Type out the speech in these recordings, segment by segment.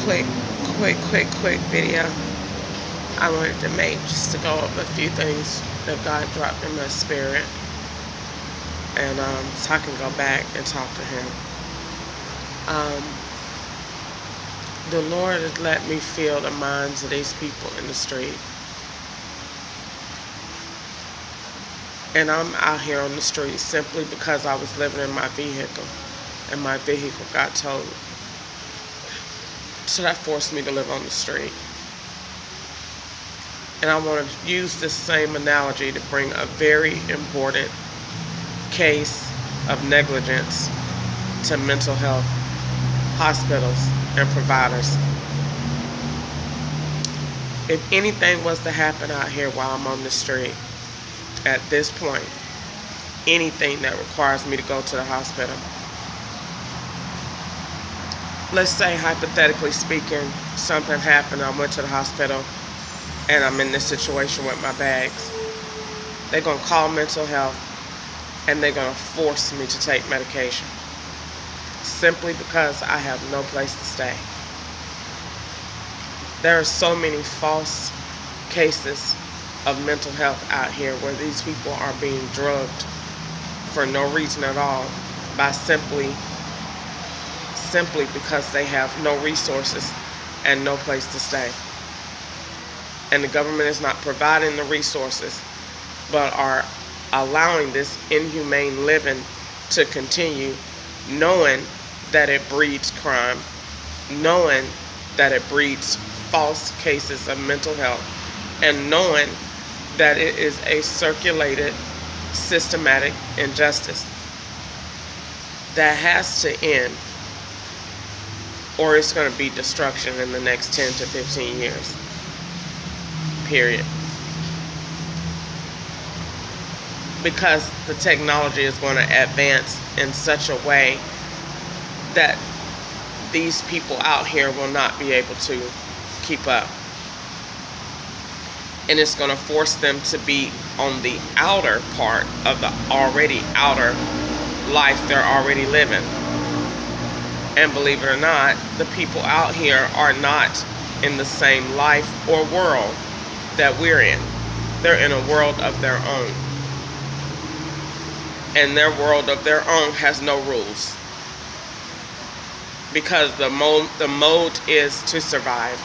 quick video I wanted to make just to go over a few things that God dropped in my spirit, and so I can go back and talk to Him. Um, the Lord has let me feel the minds of these people in the street, and I'm out here on the street simply because I was living in my vehicle, and my vehicle got towed. So that forced me to live on the street. And I want to use this same analogy to bring a very important case of negligence to mental health hospitals and providers. If anything was to happen out here while I'm on the street, at this point, anything that requires me to go to the hospital, let's say hypothetically speaking, something happened, I went to the hospital, and I'm in this situation with my bags. They're going to call mental health, and they're going to force me to take medication simply because I have no place to stay. There are so many false cases of mental health out here where these people are being drugged for no reason at all by simply because they have no resources and no place to stay. And the government is not providing the resources, but are allowing this inhumane living to continue, knowing that it breeds crime, knowing that it breeds false cases of mental health, and knowing that it is a circulated, systematic injustice that has to end, or it's going to be destruction in the next 10 to 15 years. Period. Because the technology is going to advance in such a way that these people out here will not be able to keep up. And it's going to force them to be on the outer part of the already outer life they're already living. And believe it or not, the people out here are not in the same life or world that we're in. They're in a world of their own. And their world of their own has no rules. Because the mode is to survive.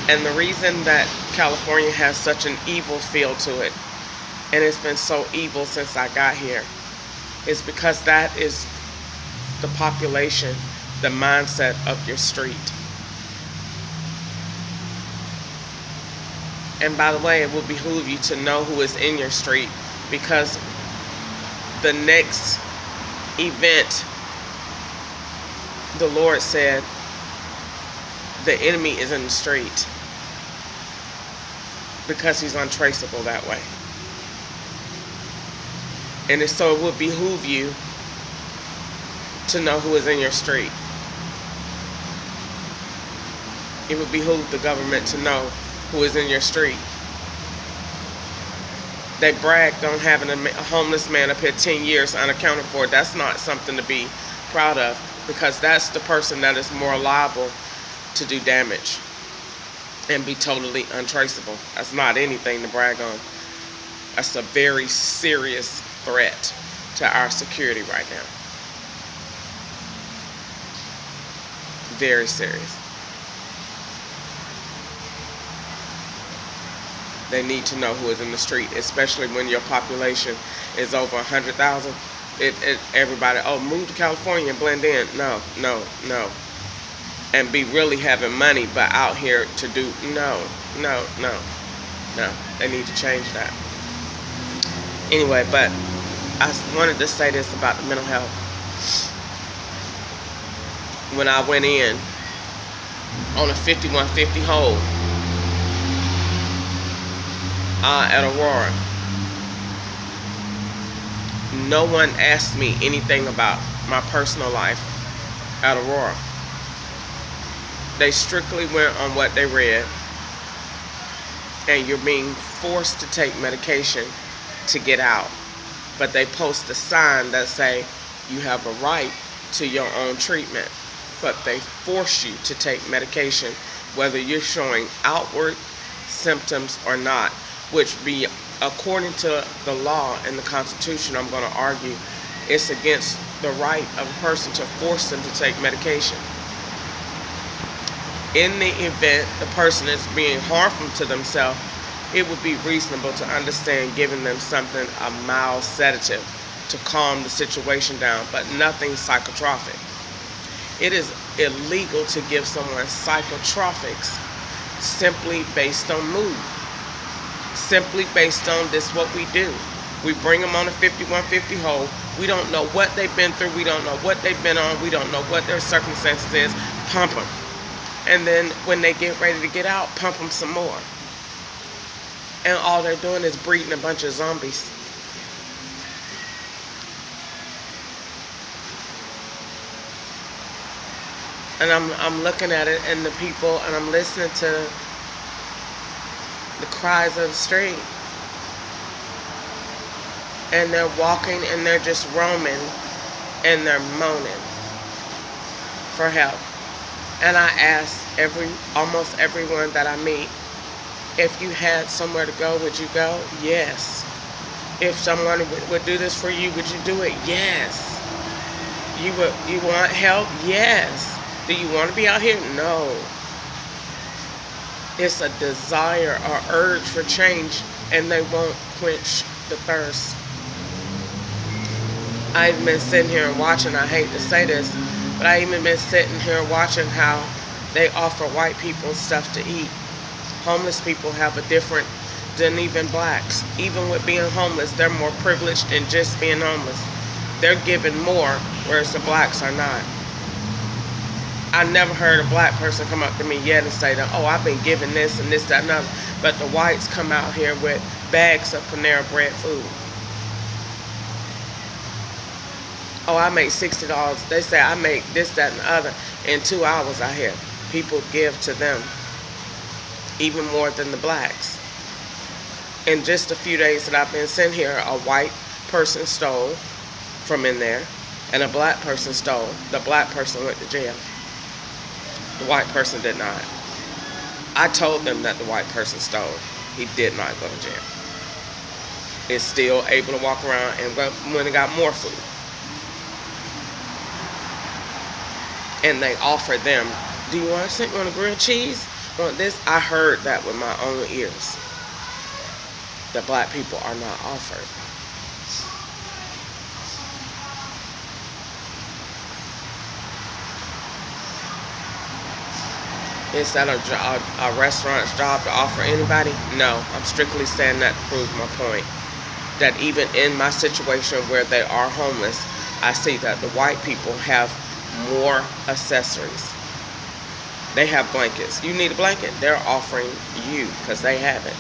And the reason that California has such an evil feel to it, and it's been so evil since I got here, is because that is the population, the mindset of your street. And by the way, it will behoove you to know who is in your street, because the next event, the Lord said, the enemy is in the street, because he's untraceable that way. And so it would behoove you to know who is in your street. It would behoove the government to know who is in your street. They bragged on having a homeless man up here 10 years unaccounted for. That's not something to be proud of, because that's the person that is more liable to do damage and be totally untraceable. That's not anything to brag on. That's a very serious threat to our security right now. Very serious. They need to know who is in the street, especially when your population is over 100,000. Everybody, move to California and blend in. No. And be really having money, but out here to do, no. They need to change that. Anyway, but I wanted to say this about the mental health. When I went in on a 5150 hold at Aurora, no one asked me anything about my personal life at Aurora. They strictly went on what they read, and you're being forced to take medication to get out, but they post a sign that say you have a right to your own treatment, but they force you to take medication whether you're showing outward symptoms or not, which be according to the law and the Constitution. I'm going to argue it's against the right of a person to force them to take medication. In the event the person is being harmful to themselves, it would be reasonable to understand giving them something, a mild sedative, to calm the situation down, but nothing psychotropic. It is illegal to give someone psychotropics simply based on mood, simply based on this what we do. We bring them on a 5150 hole. We don't know what they've been through. We don't know what they've been on. We don't know what their circumstances is. Pump them. And then when they get ready to get out, pump them some more. And all they're doing is breeding a bunch of zombies. And I'm looking at it and the people, and I'm listening to the cries of the street. And they're walking and they're just roaming and they're moaning for help. And I ask almost everyone that I meet, if you had somewhere to go, would you go? Yes. If someone would do this for you, would you do it? Yes. You want help? Yes. Do you want to be out here? No. It's a desire or urge for change, and they won't quench the thirst. I've been sitting here and watching, I hate to say this, but I've even been sitting here watching how they offer white people stuff to eat. Homeless people have a different than even blacks. Even with being homeless, they're more privileged than just being homeless. They're given more, whereas the blacks are not. I never heard a black person come up to me yet and say that, oh, I've been given this and this, that, and other. But the whites come out here with bags of Panera Bread food. Oh, I make $60. They say I make this, that, and the other. In 2 hours I hear people give to them even more than the blacks. In just a few days that I've been sitting here, a white person stole from in there and a black person stole. The black person went to jail. The white person did not. I told them that the white person stole. He did not go to jail. Is still able to walk around and went and got more food. And they offer them, do you want something? You want a grilled cheese? Want this? I heard that with my own ears. The black people are not offered. Is that a restaurant's job to offer anybody? No, I'm strictly saying that to prove my point. That even in my situation where they are homeless, I see that the white people have more accessories. They have blankets. You need a blanket, they're offering you because they have it.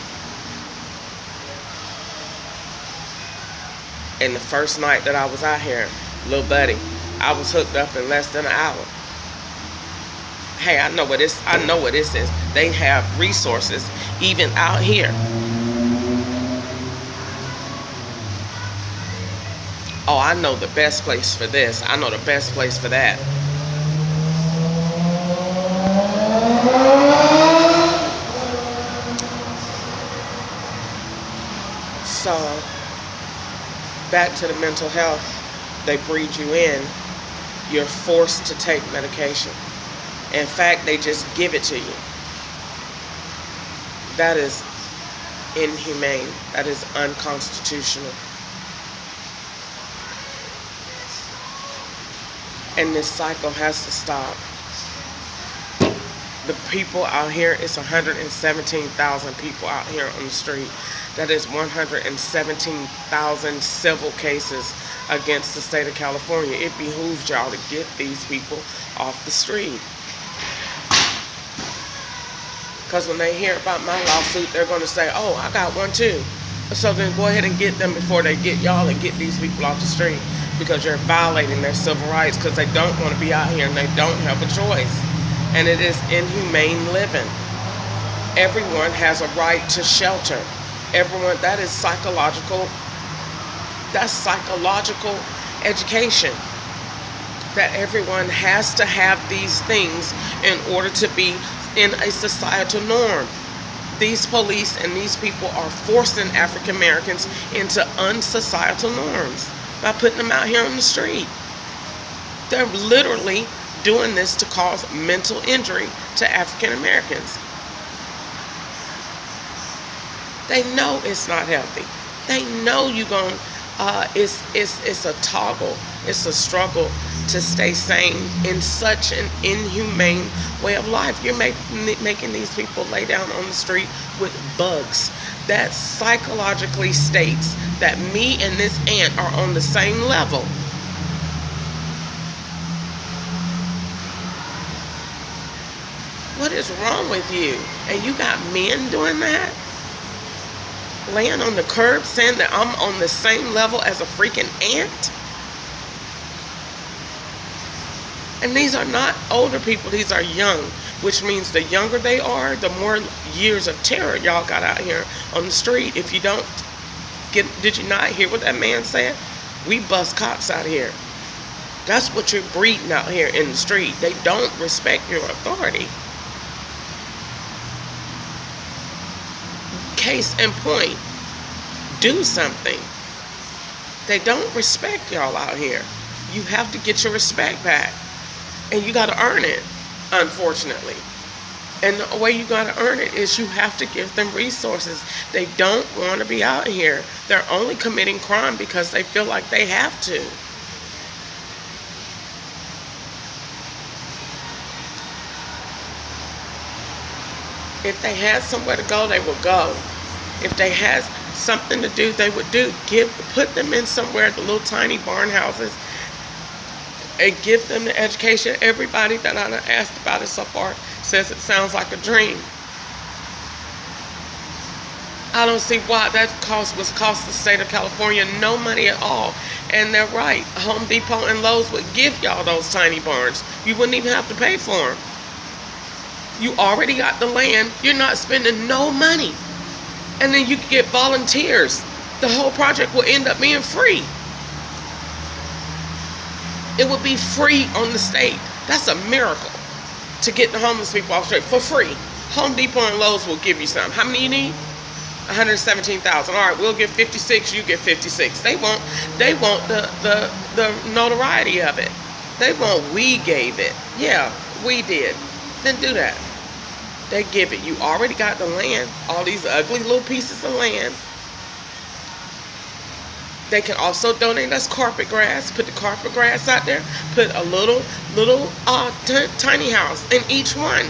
And the first night that I was out here, little buddy, I was hooked up in less than an hour. Hey, I know what this is. They have resources even out here. Oh, I know the best place for this. I know the best place for that. So, back to the mental health. They breed you in. You're forced to take medication. In fact, they just give it to you. That is inhumane. That is unconstitutional. And this cycle has to stop. The people out here, it's 117,000 people out here on the street. That is 117,000 civil cases against the state of California. It behooves y'all to get these people off the street. Because when they hear about my lawsuit, they're going to say, oh, I got one too. So then go ahead and get them before they get y'all and get these people off the street. Because you're violating their civil rights because they don't want to be out here and they don't have a choice. And it is inhumane living. Everyone has a right to shelter. Everyone, that is psychological That's psychological education. That everyone has to have these things in order to be in a societal norm. These police and these people are forcing African Americans into unsocietal norms by putting them out here on the street. They're literally doing this to cause mental injury to African Americans. They know it's not healthy. They know you're going. It's a toggle. It's a struggle to stay sane in such an inhumane way of life. You're making these people lay down on the street with bugs. That psychologically states that me and this ant are on the same level. What is wrong with you? And you got men doing that? Laying on the curb saying that I'm on the same level as a freaking ant? And these are not older people, these are young, which means the younger they are, the more years of terror y'all got out here on the street. If you don't did you not hear what that man said? We bust cops out here. That's what you're breeding out here in the street. They don't respect your authority. Case in point, do something. They don't respect y'all out here. You have to get your respect back. And you got to earn it, unfortunately. And the way you got to earn it is you have to give them resources. They don't want to be out here. They're only committing crime because they feel like they have to. If they had somewhere to go, they would go. If they had something to do, they would do. Put them in somewhere, the little tiny barn houses, and give them the education. Everybody that I've asked about it so far says it sounds like a dream. I don't see why that would cost the state of California no money at all. And they're right. Home Depot and Lowe's would give y'all those tiny barns. You wouldn't even have to pay for them. You already got the land. You're not spending no money. And then you can get volunteers. The whole project will end up being free. It would be free on the state. That's a miracle to get the homeless people off the street for free. Home Depot and Lowe's will give you some. How many you need? 117,000. All right, we'll give 56. You get 56. They want the notoriety of it. They want we gave it. Yeah, we did. Then do that. They give it. You already got the land. All these ugly little pieces of land. They can also donate us carpet grass. Put the carpet grass out there. Put a little tiny house in each one.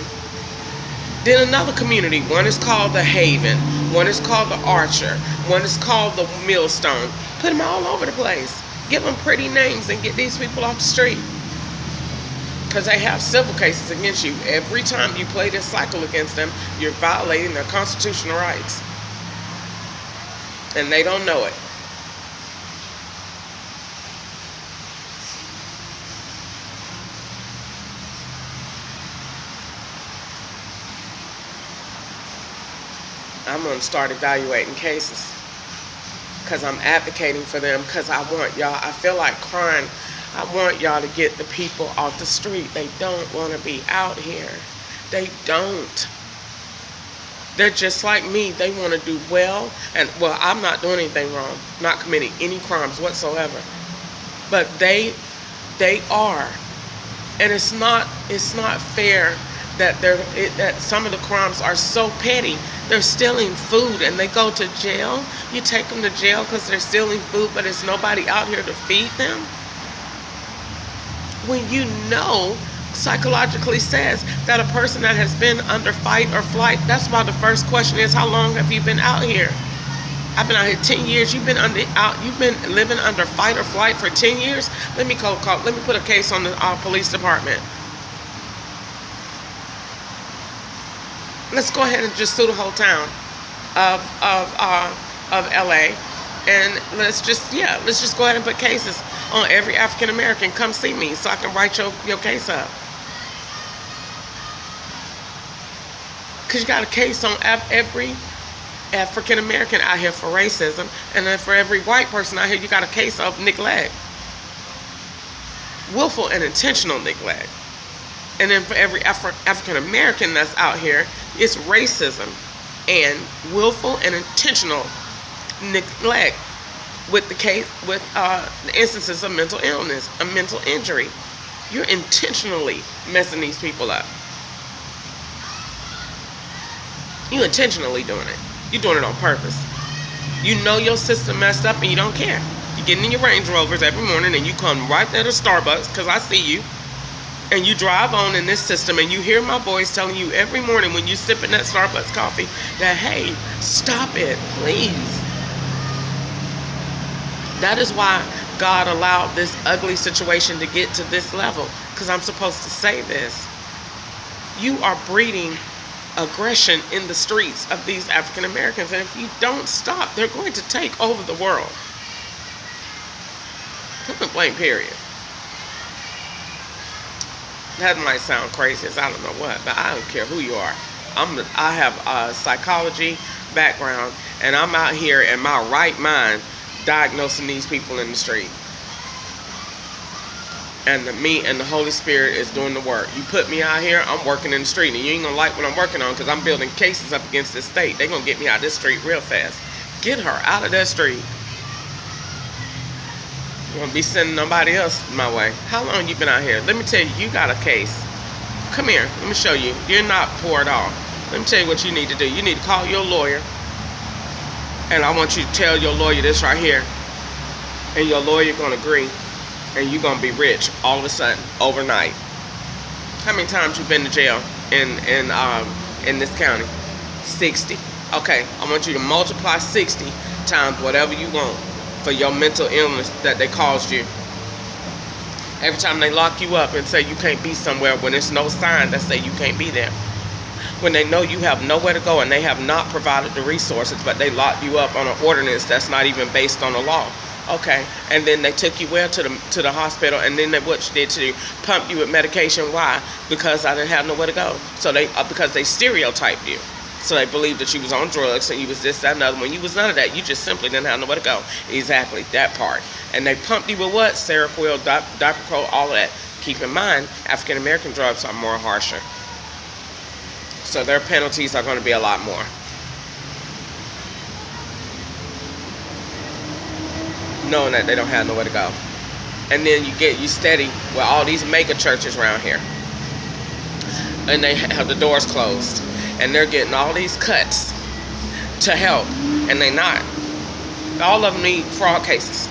Then another community. One is called the Haven. One is called the Archer. One is called the Millstone. Put them all over the place. Give them pretty names and get these people off the street. Because they have civil cases against you. Every time you play this cycle against them, you're violating their constitutional rights. And they don't know it. I'm going to start evaluating cases because I'm advocating for them, because I want y'all, I feel like crying. I want y'all to get the people off the street. They don't want to be out here. They don't. They're just like me. They want to do well. And, well, I'm not doing anything wrong. Not committing any crimes whatsoever. But they are. And it's not fair that some of the crimes are so petty. They're stealing food and they go to jail. You take them to jail because they're stealing food, but there's nobody out here to feed them. When you know, psychologically says that a person that has been under fight or flight, that's why the first question is, how long have you been out here? I've been out here 10 years. You've been living under fight or flight for 10 years? Let me put a case on the police department. Let's go ahead and just sue the whole town of LA, and let's just go ahead and put cases on every African American. Come see me so I can write your case up. Because you got a case on every African American out here for racism, and then for every white person out here, you got a case of neglect, willful and intentional neglect. And then for every African American that's out here, it's racism and willful and intentional neglect with the instances of mental illness, a mental injury. You're intentionally messing these people up. You intentionally doing it. You're doing it on purpose. You know your system messed up and you don't care. You're getting in your Range Rovers every morning and you come right there to Starbucks, because I see you, and you drive on in this system and you hear my voice telling you every morning when you sipping that Starbucks coffee that, hey, stop it, please. That is why God allowed this ugly situation to get to this level, because I'm supposed to say this. You are breeding aggression in the streets of these African Americans, and if you don't stop, they're going to take over the world. Point blank, period. That might sound crazy as I don't know what, but I don't care who you are. I have a psychology background, and I'm out here in my right mind diagnosing these people in the street. And me and the Holy Spirit is doing the work. You put me out here, I'm working in the street, and you ain't gonna like what I'm working on, because I'm building cases up against this state. They gonna get me out of this street real fast. Get her out of that street. You won't be sending nobody else my way. How long you been out here? Let me tell you, you got a case. Come here, let me show you. You're not poor at all. Let me tell you what you need to do. You need to call your lawyer, and I want you to tell your lawyer this right here, and your lawyer gonna agree, and you're gonna be rich all of a sudden, overnight. How many times you been to jail in this county? 60. Okay, I want you to multiply 60 times whatever you want for your mental illness that they caused you. Every time they lock you up and say you can't be somewhere when there's no sign that say you can't be there. When they know you have nowhere to go and they have not provided the resources, but they locked you up on an ordinance that's not even based on the law. Okay, and then they took you where to the hospital, and then what you did to you, pump you with medication. Why? Because I didn't have nowhere to go. So because they stereotyped you. So they believed that you was on drugs and you was this, that, and other. When you was none of that, you just simply didn't have nowhere to go. Exactly, that part. And they pumped you with what? Seroquel, Diprocol, all of that. Keep in mind, African American drugs are more harsher. So their penalties are going to be a lot more. Knowing that they don't have nowhere to go. And then you steady with all these mega churches around here. And they have the doors closed. And they're getting all these cuts to help, and they not. All of them need fraud cases.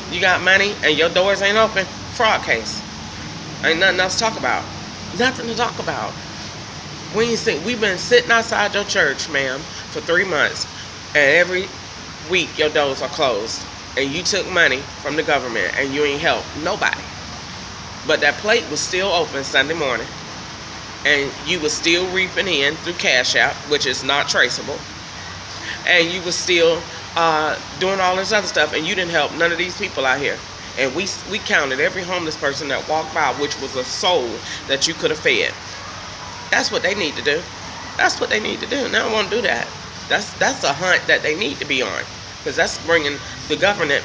You got money and your doors ain't open, fraud case. Ain't nothing else to talk about. Nothing to talk about. We've been sitting outside your church, ma'am, for 3 months, and every week your doors are closed, and you took money from the government and you ain't helped nobody. But that plate was still open Sunday morning. And you was still reaping in through Cash App, which is not traceable. And you was still doing all this other stuff, and you didn't help none of these people out here. And we counted every homeless person that walked by, which was a soul that you could have fed. That's what they need to do. That's what they need to do. And they don't want to do that. That's a hunt that they need to be on, because that's bringing the government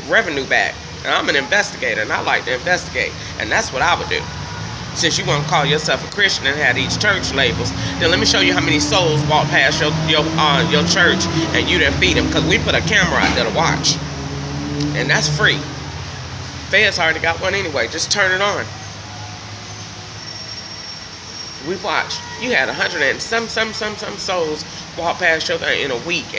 revenue back. And I'm an investigator, and I like to investigate, and that's what I would do. Since you want to call yourself a Christian and have these church labels, then let me show you how many souls walk past your church and you didn't feed them, because we put a camera out there to watch, and that's free. Feds already got one anyway. Just turn it on. We watched. You had 100 and some souls walk past your in a week.